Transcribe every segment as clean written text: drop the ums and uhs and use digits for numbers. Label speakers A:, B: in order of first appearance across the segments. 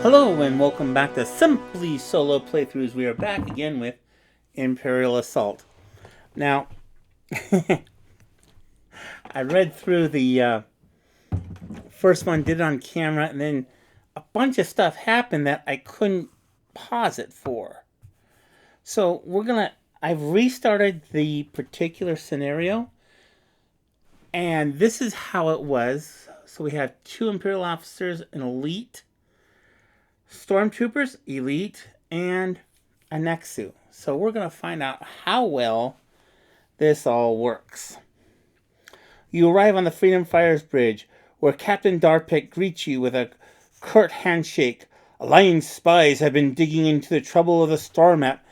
A: Hello and welcome back to Simply Solo Playthroughs. We are back again with Imperial Assault. Now, I read through the first one, did it on camera, and then a bunch of stuff happened that I couldn't pause it for. So I've restarted the particular scenario, and this is how it was. So we have 2 Imperial officers, an elite, stormtroopers, elite, and a Nexu. So we're going to find out how well this all works. You arrive on the Freedom Fires Bridge, where Captain Darpik greets you with a curt handshake. Alliance spies have been digging into the trouble of the star map,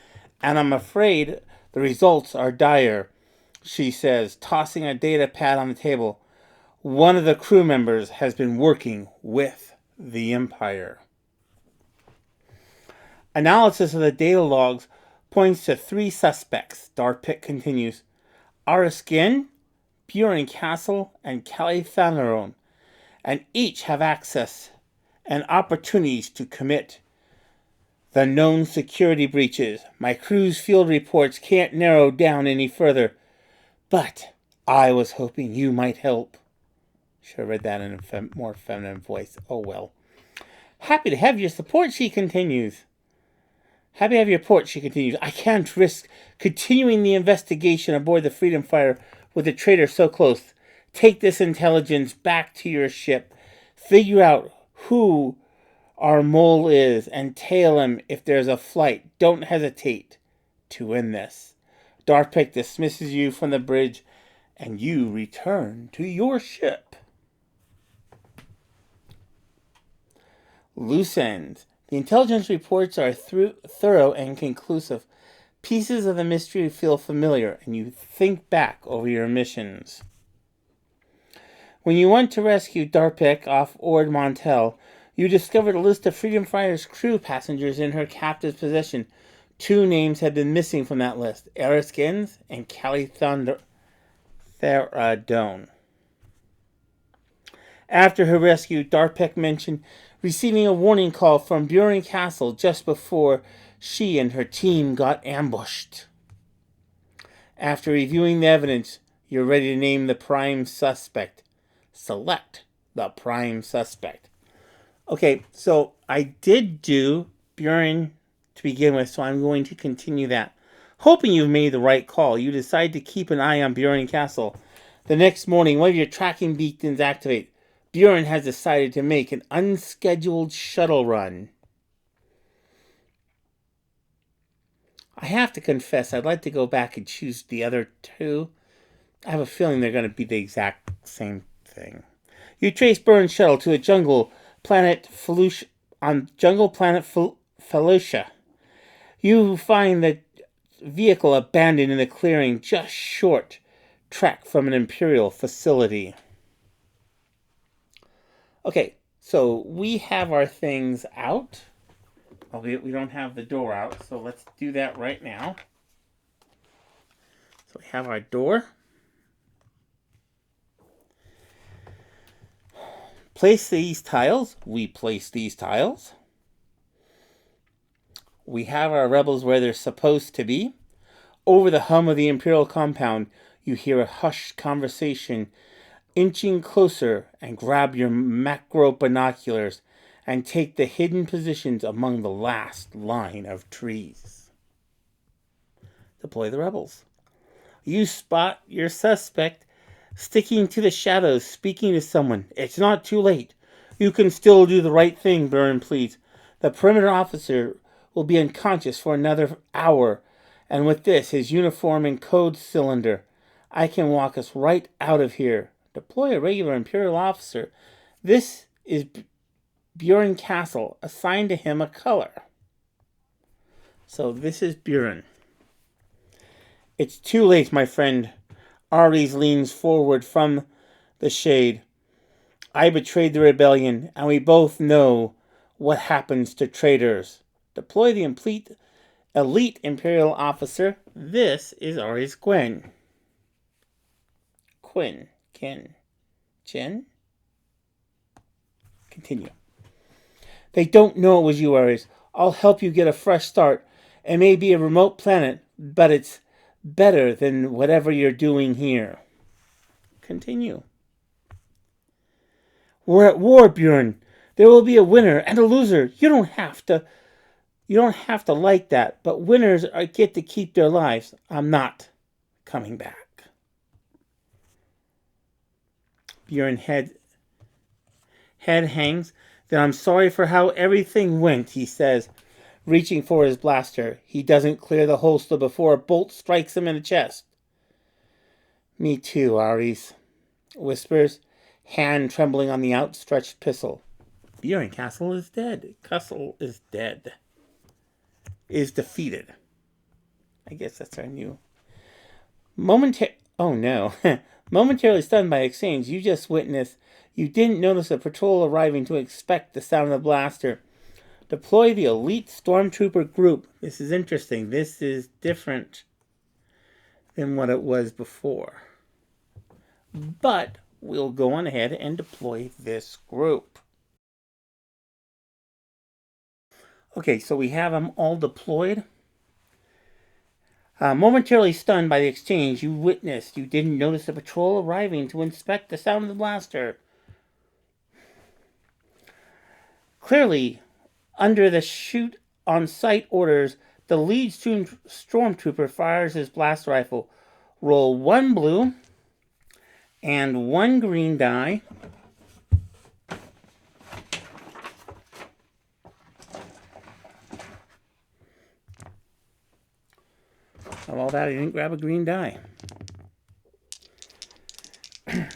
A: and I'm afraid the results are dire, she says, tossing a data pad on the table. One of the crew members has been working with the Empire. Analysis of the data logs points to 3 suspects. Darpik continues. Ariskin, Buren Castle, and Calais Fanaron, and each have access and opportunities to commit the known security breaches. My crew's field reports can't narrow down any further, but I was hoping you might help. Should have read that in a more feminine voice. Oh well. Happy to have your support, she continues. Happy to have your report, she continues. I can't risk continuing the investigation aboard the Freedom Fighter with the traitor so close. Take this intelligence back to your ship. Figure out who our mole is and tail him if there's a flight. Don't hesitate to win this. Darpik dismisses you from the bridge and you return to your ship. Loose ends. The intelligence reports are thorough and conclusive. Pieces of the mystery feel familiar, and you think back over your missions. When you went to rescue Darpik off Ord Montel, you discovered a list of Freedom Fighter's crew passengers in her captive's possession. 2 names had been missing from that list, Eriskins and Callie Theradone. After her rescue, Darpik mentioned receiving a warning call from Buren Castle just before she and her team got ambushed. After reviewing the evidence, you're ready to name the prime suspect. Select the prime suspect. Okay, so I did do Buren to begin with, so I'm going to continue that. Hoping you've made the right call, you decide to keep an eye on Buren Castle. The next morning, one of your tracking beacons activates. Buren has decided to make an unscheduled shuttle run. I have to confess, I'd like to go back and choose the other 2. I have a feeling they're going to be the exact same thing. You trace Buren's shuttle to a jungle planet Felucia. You find the vehicle abandoned in the clearing just short trek from an Imperial facility. Okay, so we have our things out. Albeit we don't have the door out, so let's do that right now. So we have our door. Place these tiles. We place these tiles. We have our rebels where they're supposed to be. Over the hum of the Imperial compound, you hear a hushed conversation. Inching closer and grab your macro binoculars and take the hidden positions among the last line of trees. Deploy the rebels. You spot your suspect sticking to the shadows, speaking to someone. It's not too late. You can still do the right thing, Buren pleads. The perimeter officer will be unconscious for another hour, and with this, his uniform and code cylinder, I can walk us right out of here. Deploy a regular Imperial officer. This is Buren Castle. Assign to him a color. So this is Buren. It's too late, my friend. Ares leans forward from the shade. I betrayed the rebellion, and we both know what happens to traitors. Deploy the elite Imperial officer. This is Ares Quinn. Quinn. Ken. Jen? Continue. They don't know it was you, Ares. I'll help you get a fresh start. It may be a remote planet, but it's better than whatever you're doing here. Continue. We're at war, Bjorn. There will be a winner and a loser. You don't have to like that, but winners get to keep their lives. I'm not coming back. Bjorn head hangs. Then I'm sorry for how everything went, he says, reaching for his blaster. He doesn't clear the holster before a bolt strikes him in the chest. Me too, Ares whispers, hand trembling on the outstretched pistol. Bjorn Castle is dead. Castle is dead. Is defeated. I guess that's our new... Oh no. Momentarily stunned by exchange, you just witnessed. You didn't notice a patrol arriving to expect the sound of the blaster. Deploy the elite stormtrooper group. This is interesting. This is different than what it was before. But we'll go on ahead and deploy this group. Okay, so we have them all deployed. Momentarily stunned by the exchange, you didn't notice the patrol arriving to inspect the sound of the blaster. Clearly, under the shoot on sight orders, the lead stormtrooper fires his blast rifle. Roll 1 blue and 1 green die. Of all that, I didn't grab a green die. Hang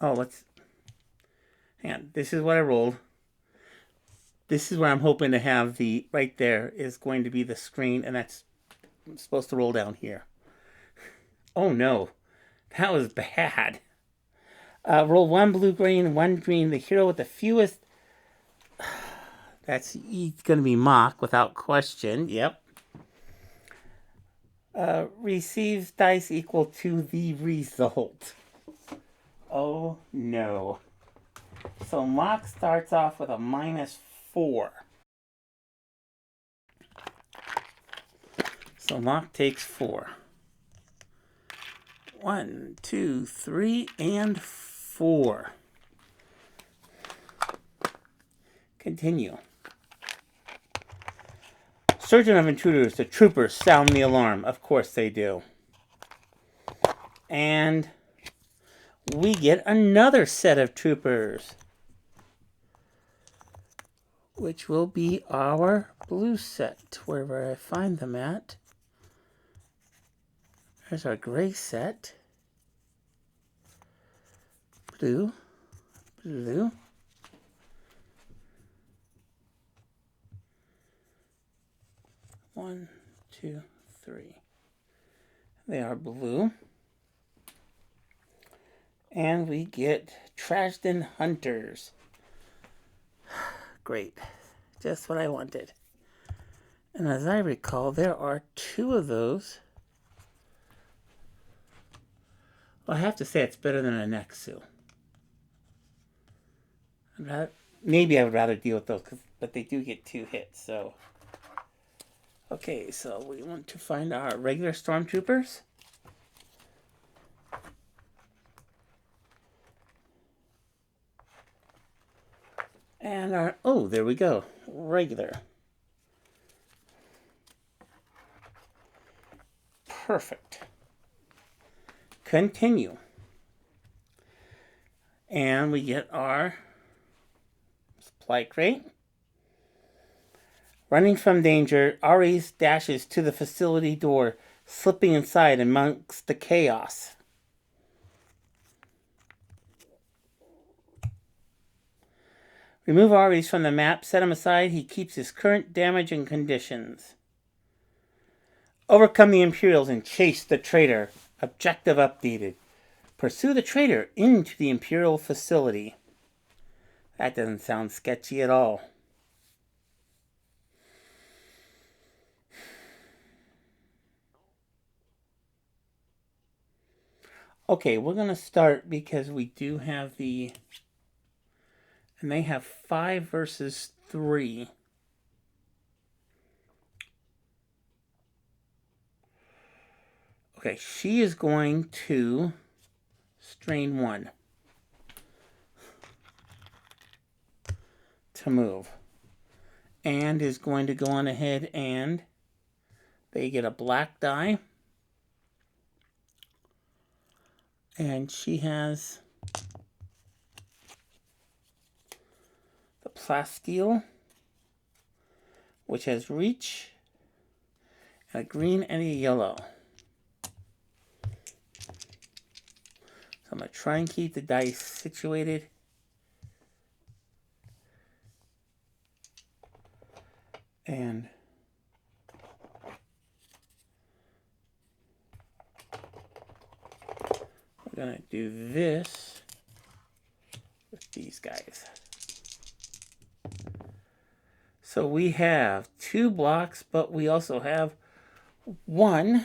A: on. This is what I rolled. This is where I'm hoping to have right there is going to be the screen, and that's supposed to roll down here. Oh no, that was bad. Roll 1 blue, green, 1 green. The hero with the fewest... That's going to be Mock, without question. Yep. Receives dice equal to the result. Oh, no. So Mock starts off with a -4. So Mock takes 4. 1, 2, 3, and 4. Continue. Surgeon of intruders, the troopers sound the alarm. Of course they do. And we get another set of troopers, which will be our blue set, wherever I find them at. There's our gray set. Blue. Blue. One, 2, 3. They are blue. And we get Trashden Hunters. Great. Just what I wanted. And as I recall, there are 2 of those. Well, I have to say it's better than a Nexu. Maybe I would rather deal with those, but they do get 2 hits, so... Okay, so we want to find our regular stormtroopers. And our... Oh, there we go. Regular. Perfect. Continue. And we get our supply crate. Running from danger, Ares dashes to the facility door, slipping inside amongst the chaos. Remove Ares from the map, set him aside. He keeps his current damage and conditions. Overcome the Imperials and chase the traitor. Objective updated. Pursue the traitor into the Imperial facility. That doesn't sound sketchy at all. Okay, we're going to start because we do have the... And they have 5 versus 3. Okay, she is going to strain 1 to move. And is going to go on ahead and they get a black die. And she has the plasteel, which has reach, and a green and a yellow. So I'm going to try and keep the dice situated. And we're going to do this with these guys. So we have 2 blocks, but we also have 1.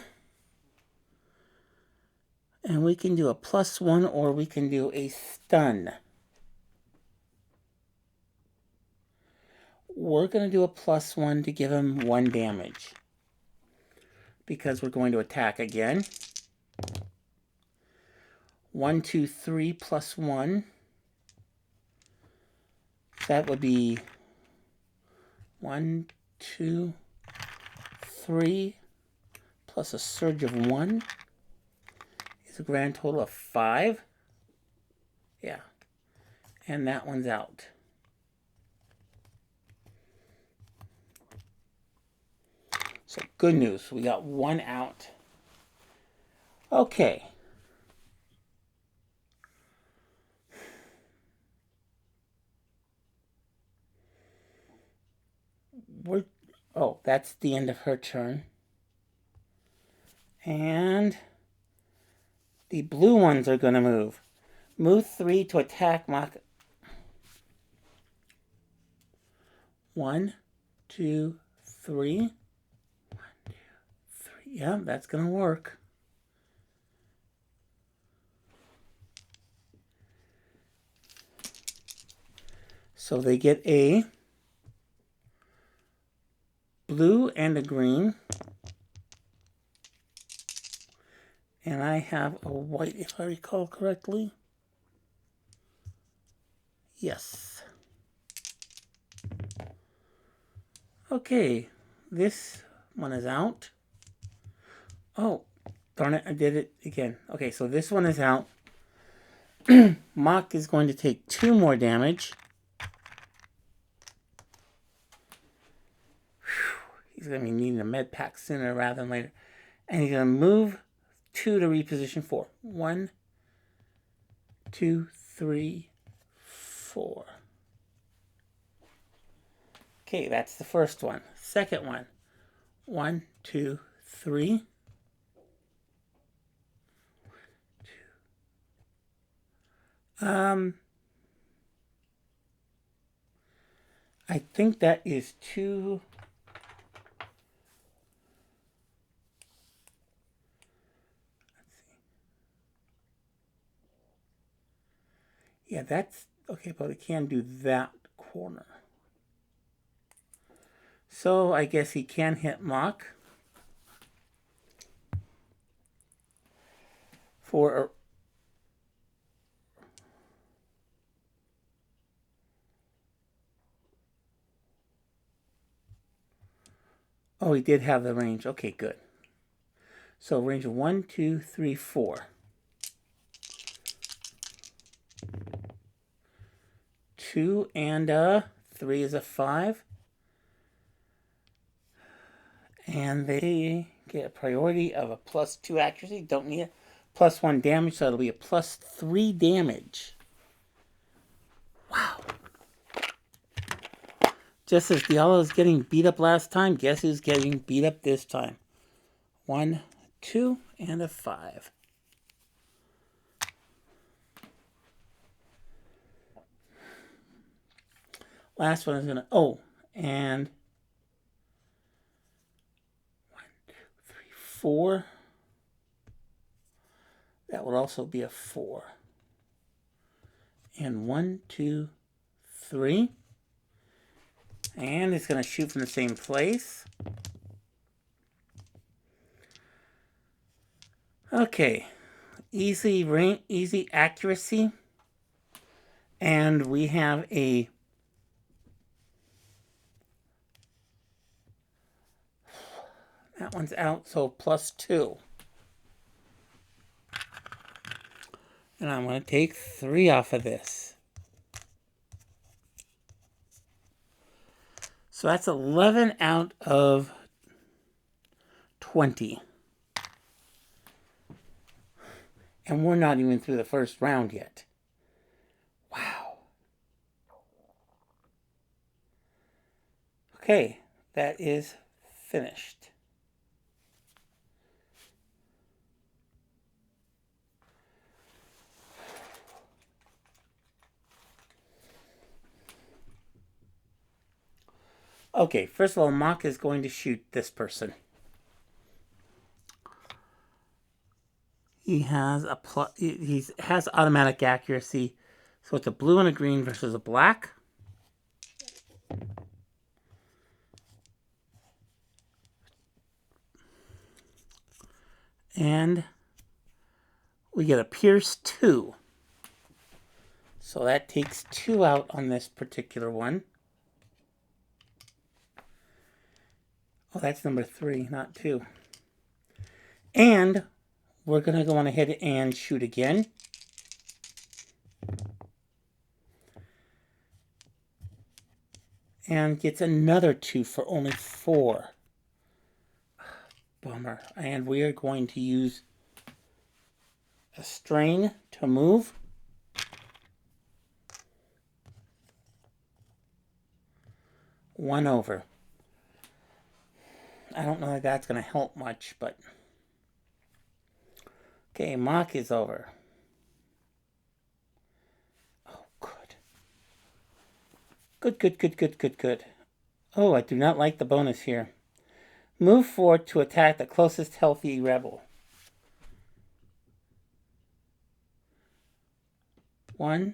A: And we can do a +1 or we can do a stun. We're going to do a +1 to give him 1 damage. Because we're going to attack again. 1, 2, 3 +1. That would be 1, 2, 3 plus a surge of 1 is a grand total of 5. Yeah. And that one's out. So good news. We got 1 out. Okay. Oh, that's the end of her turn. And the blue ones are going to move. Move 3 to attack Mach. 1, 2, 3. 1, 2, 3. Yeah, that's going to work. So they get a blue and a green. And I have a white, if I recall correctly. Yes. Okay, this one is out. Oh, darn it, I did it again. Okay, so this one is out. Mach is going to take 2 more damage. He's going to be needing a med pack sooner rather than later. And he's going to move 2 to reposition 4. 1, 2, 3, 4. Okay, that's the first one. Second one. 1, 2, 3. I think that is 2. Yeah, that's okay, but we can do that corner. So I guess he can hit Mach for oh, he did have the range. Okay, good. So range of 1, 2, 3, 4. 2 and 3 is a 5. And they get a priority of a +2 accuracy. Don't need it. +1 damage, so it'll be a +3 damage. Wow. Just as Diallo is getting beat up last time, guess who's getting beat up this time? 1, 2, and a 5. Last one is going to... Oh, and... 1, 2, 3, 4. That would also be a 4. And 1, 2, 3. And it's going to shoot from the same place. Okay. Easy accuracy. And we have a that one's out, so +2. And I'm going to take 3 off of this. So that's 11 out of 20. And we're not even through the first round yet. Wow. Okay, that is finished. Okay, first of all, Mock is going to shoot this person. He has has automatic accuracy, so it's a blue and a green versus a black. And we get a Pierce 2. So that takes 2 out on this particular one. Oh, that's number 3, not 2. And we're going to go on ahead and shoot again. And gets another 2 for only 4. Bummer. And we are going to use a strain to move. One over. I don't know if that's going to help much, but... Okay, Mock is over. Oh, good. Good. Oh, I do not like the bonus here. Move forward to attack the closest healthy rebel. 1,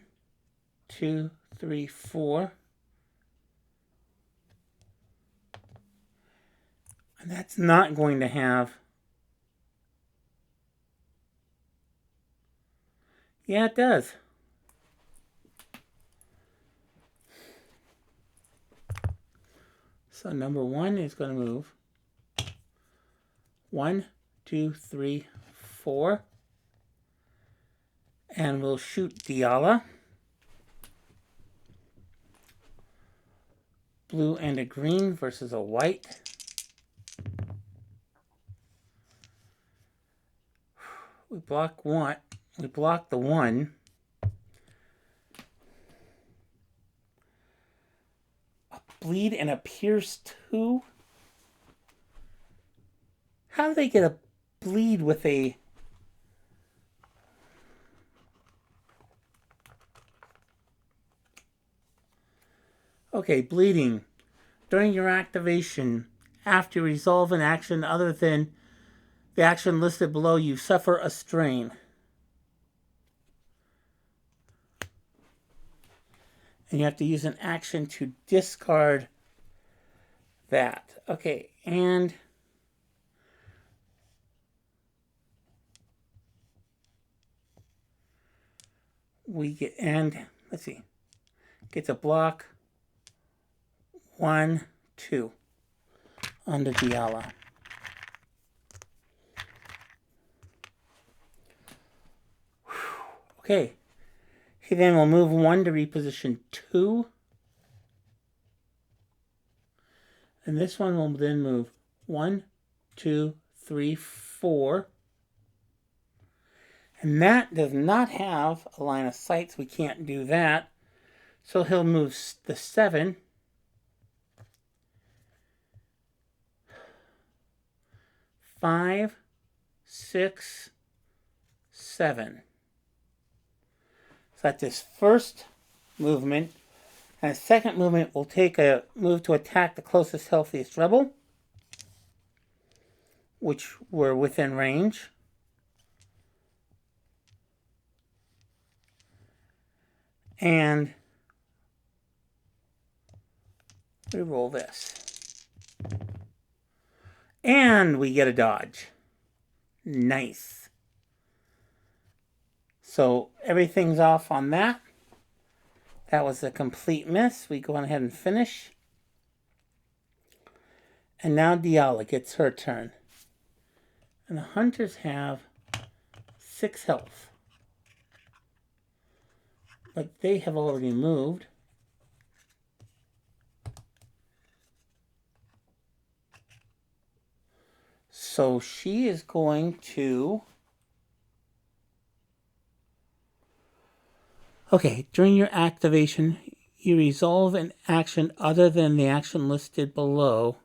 A: 2, 3, 4. And that's not going to have... Yeah, it does. So number 1 is going to move 1, 2, 3, 4. And we'll shoot Diala. Blue and a green versus a white. We block one. We block the 1. A bleed and a Pierce 2? How do they get a bleed with a... Okay, bleeding. During your activation, after you resolve an action other than the action listed below, you suffer a strain. And you have to use an action to discard that. Okay, and... we get, and let's see, gets a block 1, 2 under Diala. Okay, he then will move 1 to reposition 2, and this one will then move 1, 2, 3, 4. And that does not have a line of sight, so we can't do that. So he'll move the 7. 5, 6, 7. So that's his first movement. And his second movement will take a move to attack the closest, healthiest rebel, which were within range. And we roll this. And we get a dodge. Nice. So everything's off on that. That was a complete miss. We go on ahead and finish. And now Diala gets her turn. And the hunters have 6 health. But they have already moved. So she is going to... Okay, during your activation, you resolve an action other than the action listed below.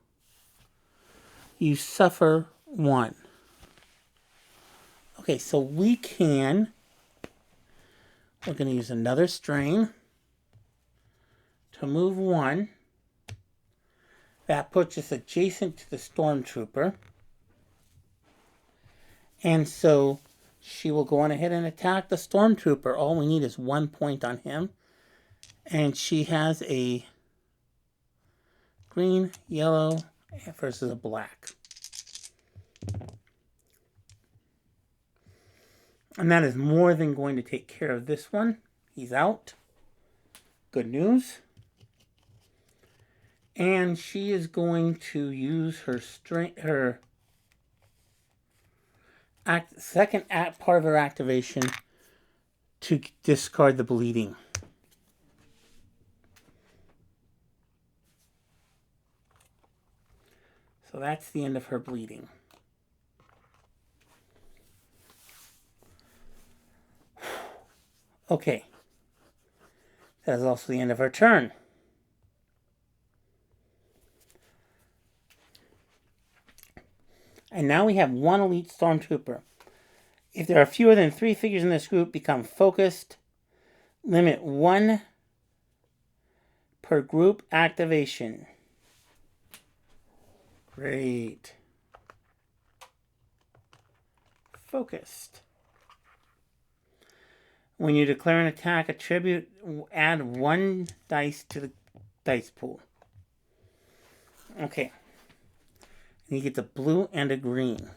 A: You suffer 1. Okay, so we're going to use another strain to move 1. That puts us adjacent to the stormtrooper. And so she will go on ahead and attack the stormtrooper. All we need is 1 point on him. And she has a green, yellow versus a black. And that is more than going to take care of this one. He's out. Good news. And she is going to use her second part of her activation to discard the bleeding. So that's the end of her bleeding. Okay. That is also the end of her turn. And now we have 1 elite stormtrooper. If there are fewer than 3 figures in this group, become focused. Limit 1 per group activation. Great. Focused. When you declare an attack, attribute, add 1 dice to the dice pool. Okay. And you get a blue and a green.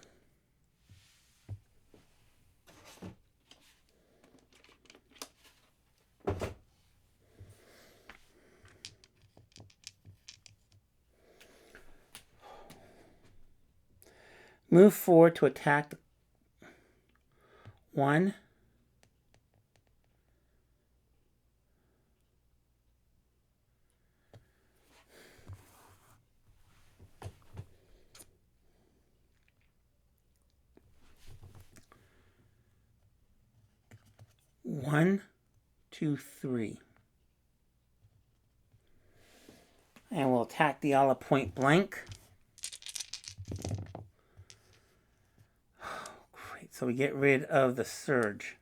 A: Move forward to attack 1. One, 2, 3. And we'll attack Diala point blank. Great, so we get rid of the surge.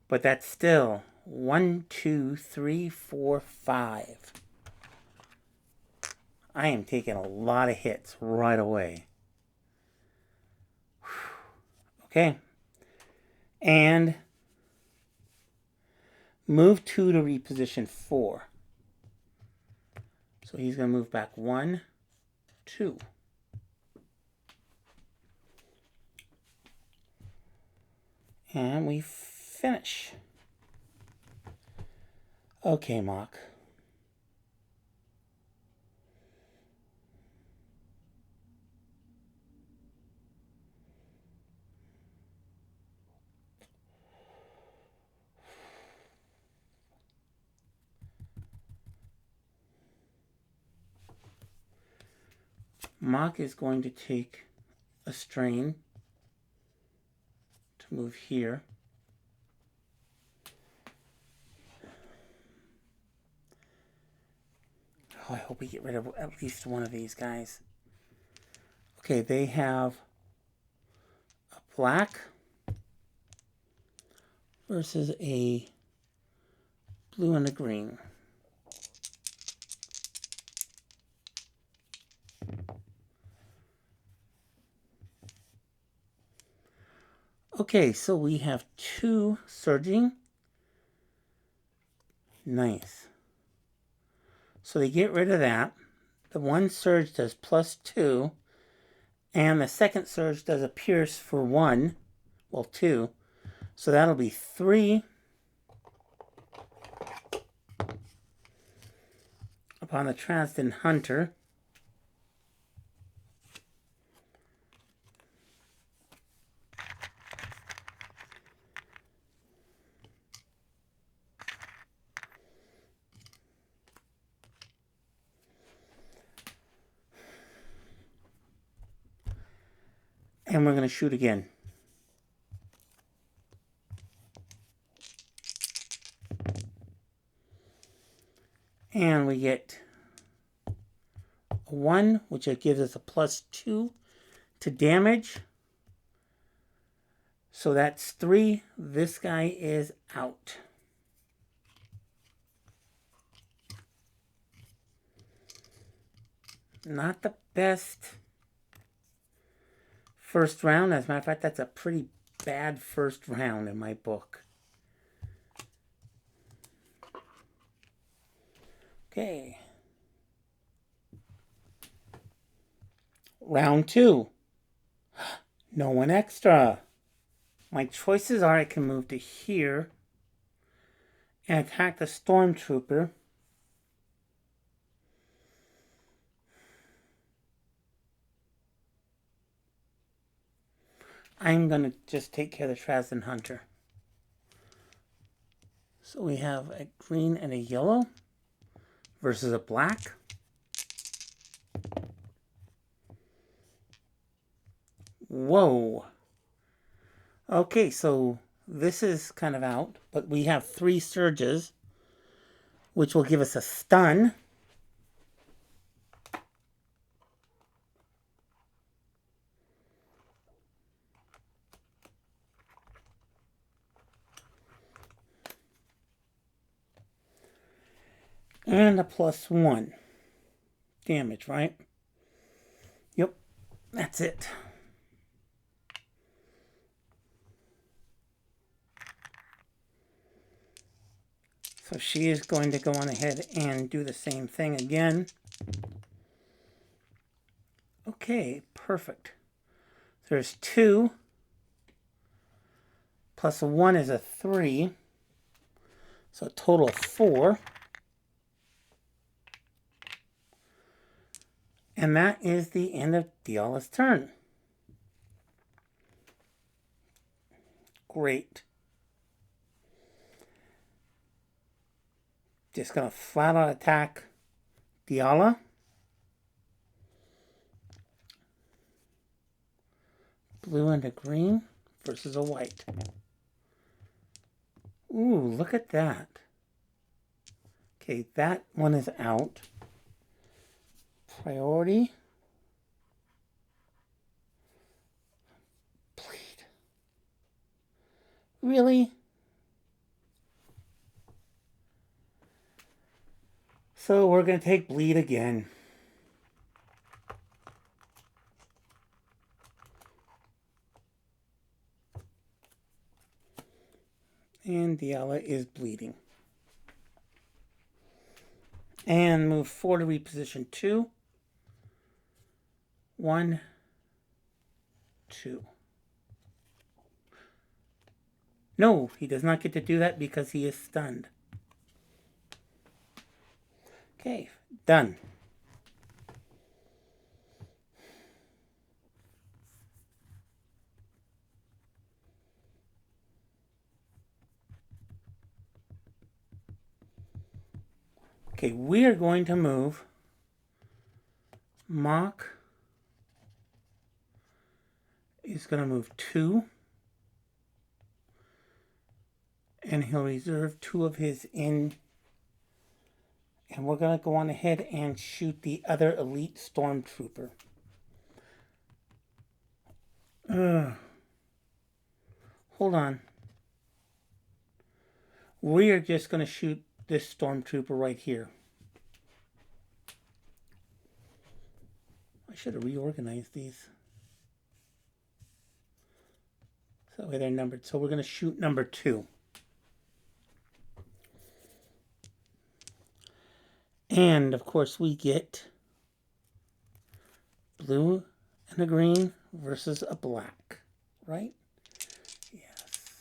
A: But that's still 1, 2, 3, 4, 5. I am taking a lot of hits right away. Okay. And move 2 to reposition 4. So he's going to move back 1, 2. And we finish. Okay, Mock. Mock is going to take a strain to move here. Oh, I hope we get rid of at least one of these guys. Okay, they have a black versus a blue and a green. Okay, so we have 2 surging Nice. So they get rid of that. The one surge does +2. And the second surge does a pierce for 1. Well, 2. So that'll be 3 upon the Trasden Hunter. And we're going to shoot again. And we get a 1, which gives us a +2 to damage. So that's 3. This guy is out. Not the best first round. As a matter of fact, that's a pretty bad first round in my book. Okay. Round 2. No one extra. My choices are I can move to here and attack the stormtrooper. I'm going to just take care of the Trasden Hunter. So we have a green and a yellow versus a black. Whoa. Okay, so this is kind of out, but we have 3 surges, which will give us a stun. And a +1 damage, right? Yep, that's it. So she is going to go on ahead and do the same thing again. Okay, perfect. There's 2. Plus a 1 is a 3. So a total of 4. And that is the end of Diala's turn. Great. Just going to flat out attack Diala. Blue and a green versus a white. Ooh, look at that. Okay, that one is out. Priority. Bleed. Really? So we're going to take bleed again. And Diala is bleeding. And move 4 to reposition 2. 1, 2. No, he does not get to do that because he is stunned. Okay, done. Okay, we are going to move Mock is going to move 2. And he'll reserve 2 of his in. And we're going to go on ahead and shoot the other elite stormtrooper. Hold on. We are just going to shoot this stormtrooper right here. I should have reorganized these. So that way they're numbered. So we're going to shoot number 2. And, of course, we get blue and a green versus a black, right? Yes.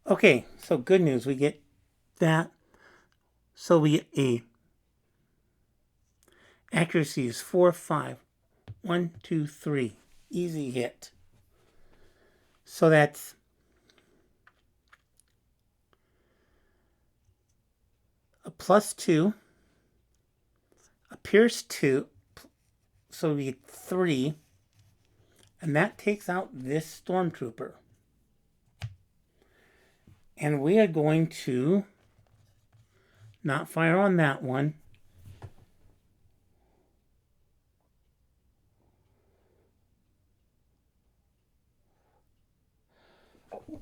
A: Okay, so good news. We get that. So we get a accuracy is 4, 5. 1, 2, 3. Easy hit. So that's a +2, a pierce 2, so we get 3, and that takes out this stormtrooper. And we are going to not fire on that one.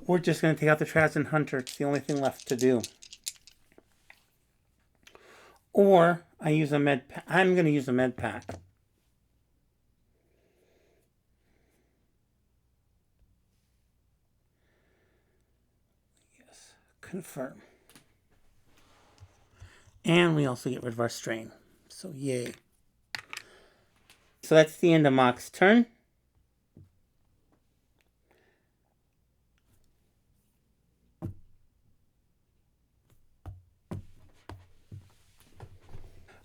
A: We're just going to take out the Trazen Hunter. It's the only thing left to do. Or I use a med pack. I'm going to use a med pack. Yes, confirm. And we also get rid of our strain. So yay. So that's the end of Mock's turn.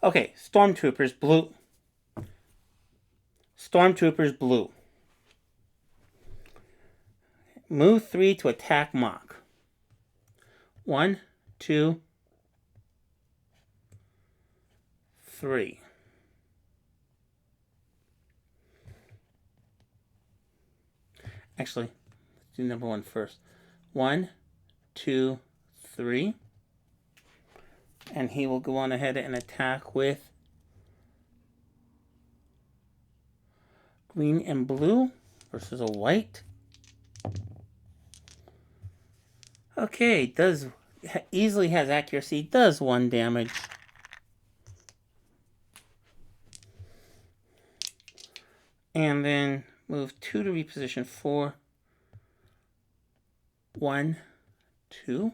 A: Okay, Stormtroopers blue. Stormtroopers blue. Move 3 to attack Mock. 1, 2, 3. Actually, let's do number 1 first. 1, 2, 3. And he will go on ahead and attack with green and blue versus a white. Okay, does easily has accuracy, does 1 damage. And then move 2 to reposition 4. 1, 2.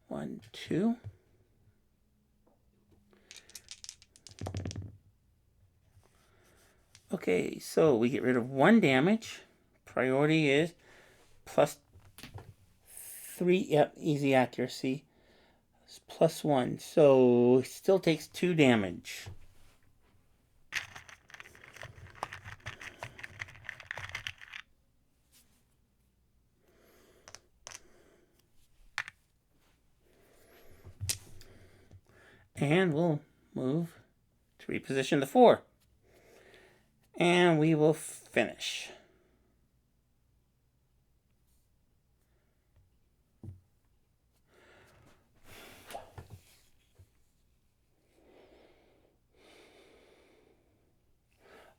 A: 1, 2. Okay, so we get rid of 1 damage. Priority is +3. Yep, easy accuracy. It's +1. So it still takes 2 damage. And we'll move to reposition the 4. And we will finish.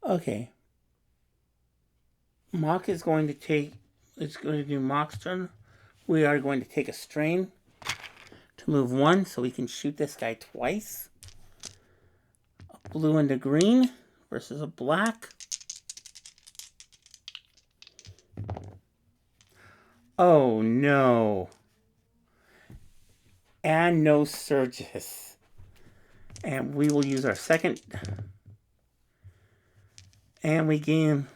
A: Okay. Mock is going to take, it's going to do Mock's turn. We are going to take a strain to move 1 so we can shoot this guy twice. A blue and a green versus a black. Oh no. And no surges. And we will use our second. And we gain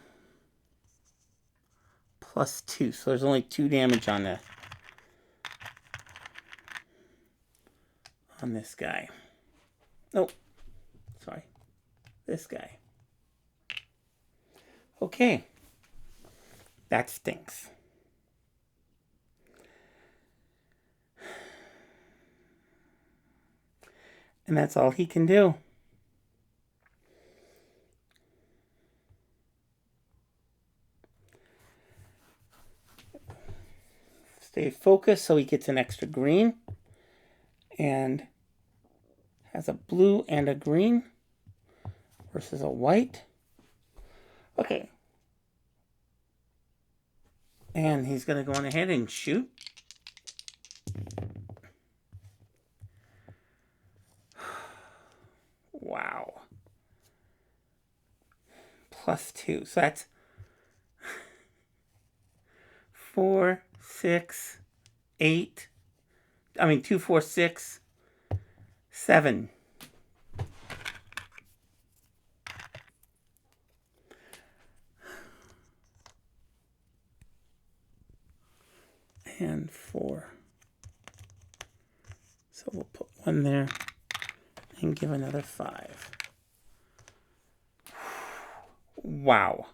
A: +2. So there's only 2 damage on that. On this guy. Oh, sorry. This guy. Okay. That stinks. And that's all he can do. Stay focused so he gets an extra green. And has a blue and a green versus a white. Okay. And he's going to go on ahead and shoot. Wow. +2. So that's 4, 6, 8. 2, 4, 6, 7. And 4. So we'll put 1 there and give another 5. Wow.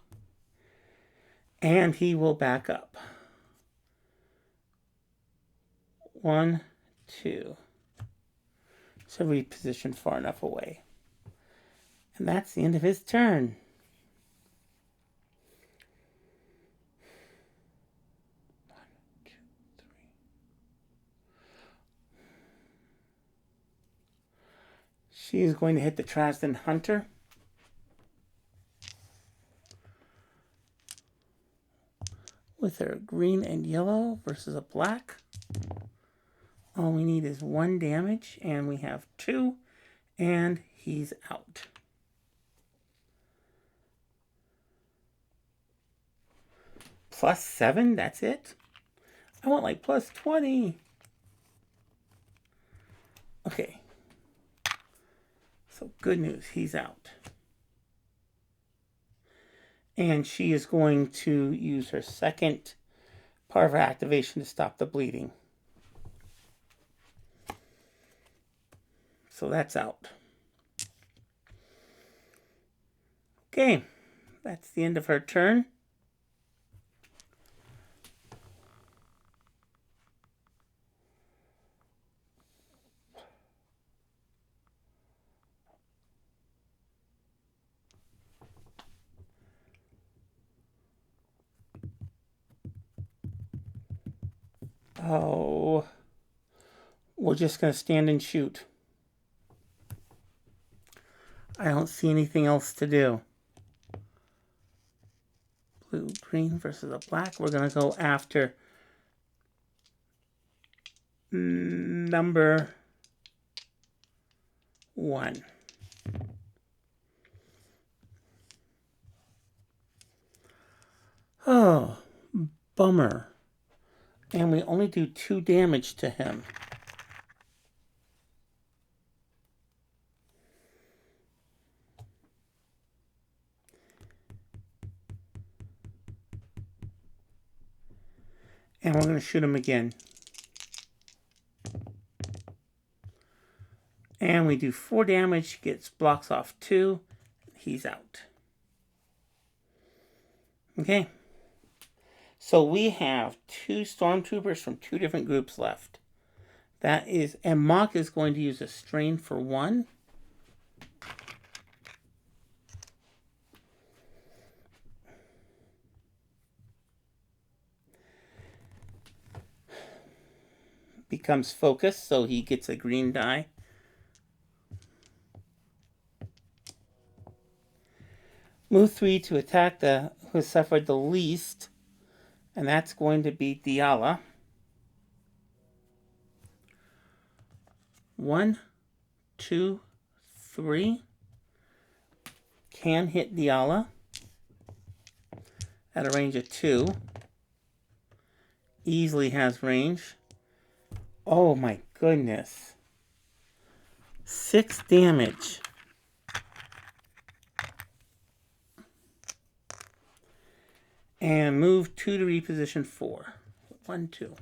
A: And he will back up. 1, 2. So reposition far enough away. And that's the end of his turn. She is going to hit the Trasden Hunter. With her green and yellow versus a black. All we need is 1 damage, and we have 2, and he's out. +7, that's it? I want like +20. Okay. So good news, he's out. And she is going to use her second part of her activation to stop the bleeding. So that's out. Okay, that's the end of her turn. Oh, we're just going to stand and shoot. I don't see anything else to do. Blue, green versus a black. We're going to go after number 1. Oh, bummer. And we only do 2 damage to him. And we're going to shoot him again. And we do 4 damage, gets blocks off 2. He's out. Okay. So we have 2 stormtroopers from 2 different groups left. That is, and Mock is going to use a strain for 1. Becomes focused, so he gets a green die. Move 3 to attack the who suffered the least, and that's going to be Diala. 1, 2, 3. Can hit Diala at a range of 2. Easily has range. Oh my goodness. 6 damage. And move 2 to reposition 4. 1, 2.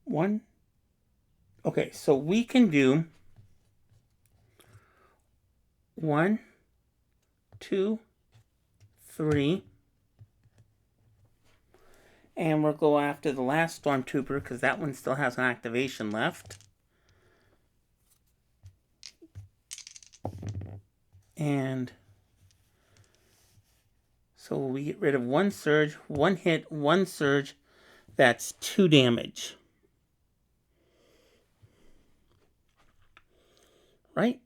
A: One. Okay, so we can do 1, 2, 3. And we'll go after the last stormtrooper because that one still has an activation left. And so we get rid of 1 surge, 1 hit, 1 surge. That's 2 damage. Right?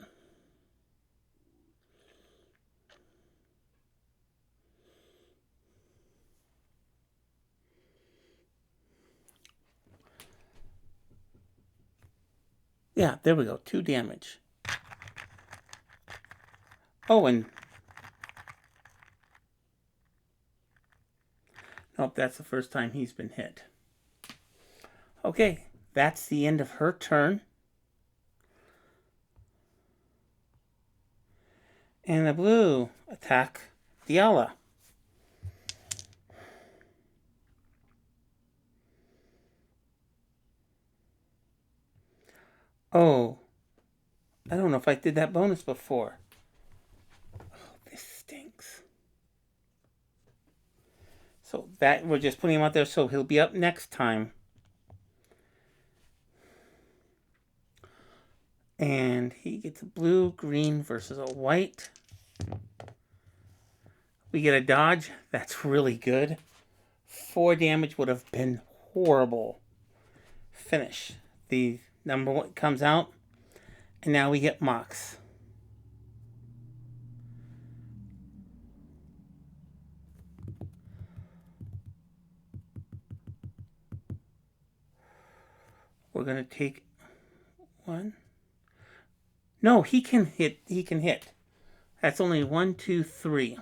A: Yeah, there we go. 2 damage. Oh, and... Nope, that's the first time he's been hit. Okay, that's the end of her turn. And the blue attack Diala. Oh, I don't know if I did that bonus before. Oh, this stinks. So that, we're just putting him out there so he'll be up next time. And he gets a blue, green versus a white. We get a dodge. That's really good. 4 damage would have been horrible. Finish. The number 1 comes out. And now we get Mox. We're going to take 1. No, he can hit. He can hit. That's only 1, 2, 3.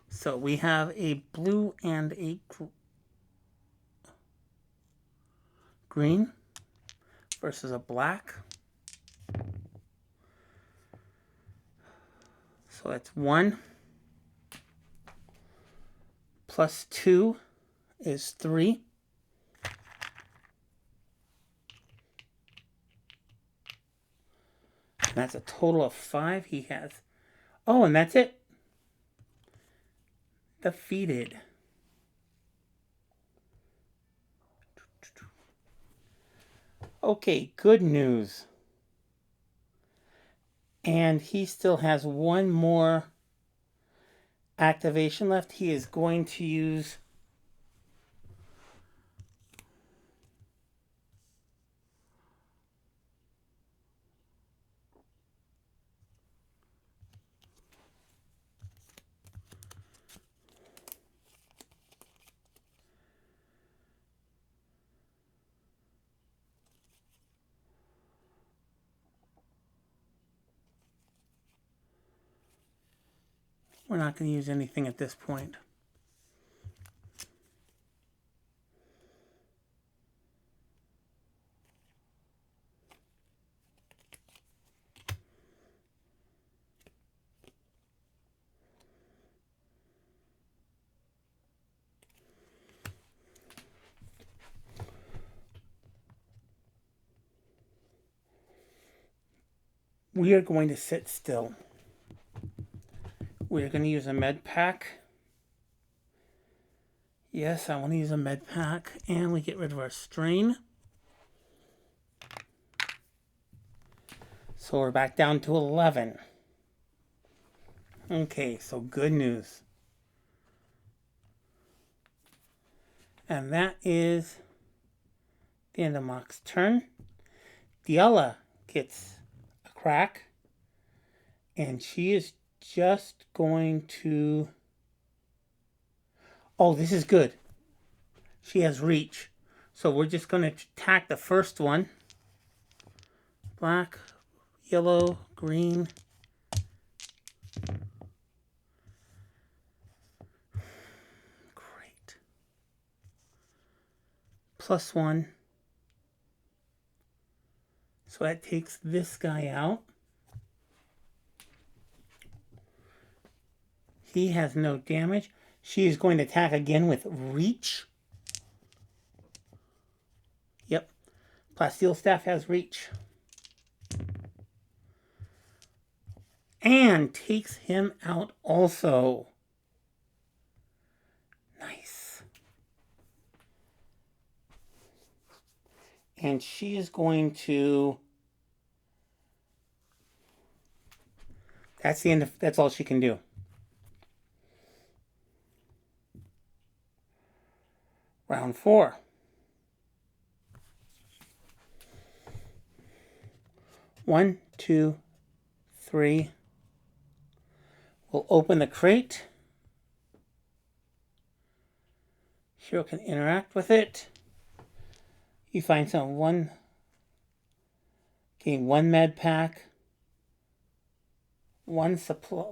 A: So we have a blue and a green versus a black. So that's 1 plus 2 is 3. And that's a total of 5 he has. Oh, and that's it. Defeated. Okay, good news. And he still has 1 more activation left. He is going to use... We're not going to use anything at this point. We are going to sit still. We're going to use a med pack. Yes, I want to use a med pack. And we get rid of our strain. So we're back down to 11. Okay, so good news. And that is the end of Mock's turn. Diala gets a crack. And she is just going to... Oh, this is good. She has reach. So we're just going to attack the first one. Black, yellow, green. Great. +1. So that takes this guy out. He has no damage. She is going to attack again with reach. Yep. Plasteel Staff has reach. And takes him out also. Nice. And she is going to... That's the end of... That's all she can do. Round 4. 1, 2, 3. We'll open the crate. Hero can interact with it. You find some 1 Okay, 1 med pack. 1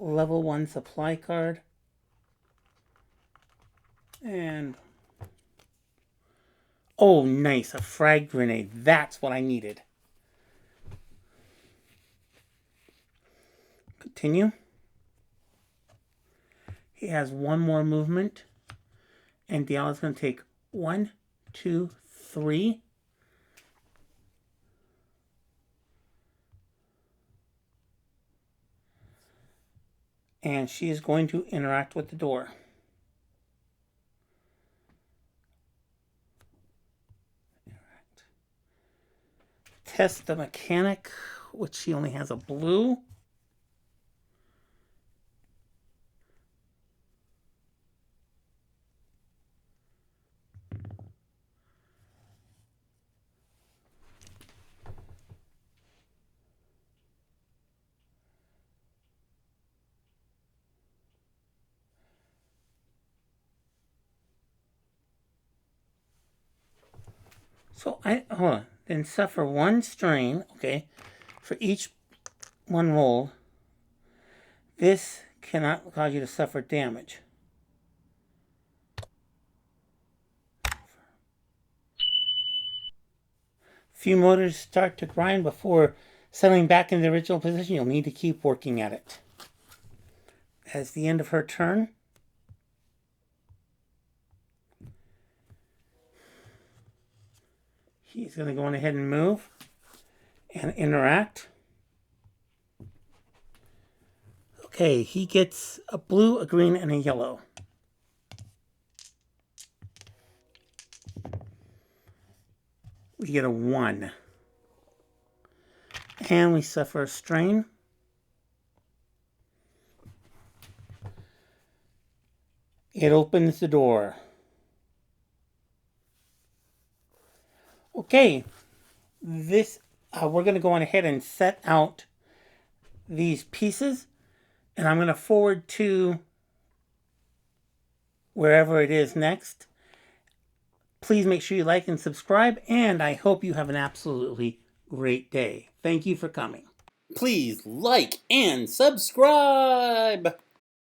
A: level 1 supply card. And... oh, nice. A frag grenade. That's what I needed. Continue. He has 1 more movement. And Diala's going to take 1, 2, 3. And she is going to interact with the door. Test the mechanic, which she only has a blue. So hold on. Then suffer 1 strain, okay, for each 1 roll. This cannot cause you to suffer damage. Few motors start to grind before settling back in the original position. You'll need to keep working at it. As the end of her turn. He's going to go on ahead and move and interact. Okay, he gets a blue, a green, and a yellow. We get a 1. And we suffer a strain. It opens the door. Okay, this we're going to go on ahead and set out these pieces, and I'm going to forward to wherever it is next. Please make sure you like and subscribe, and I hope you have an absolutely great day. Thank you for coming. Please like and subscribe.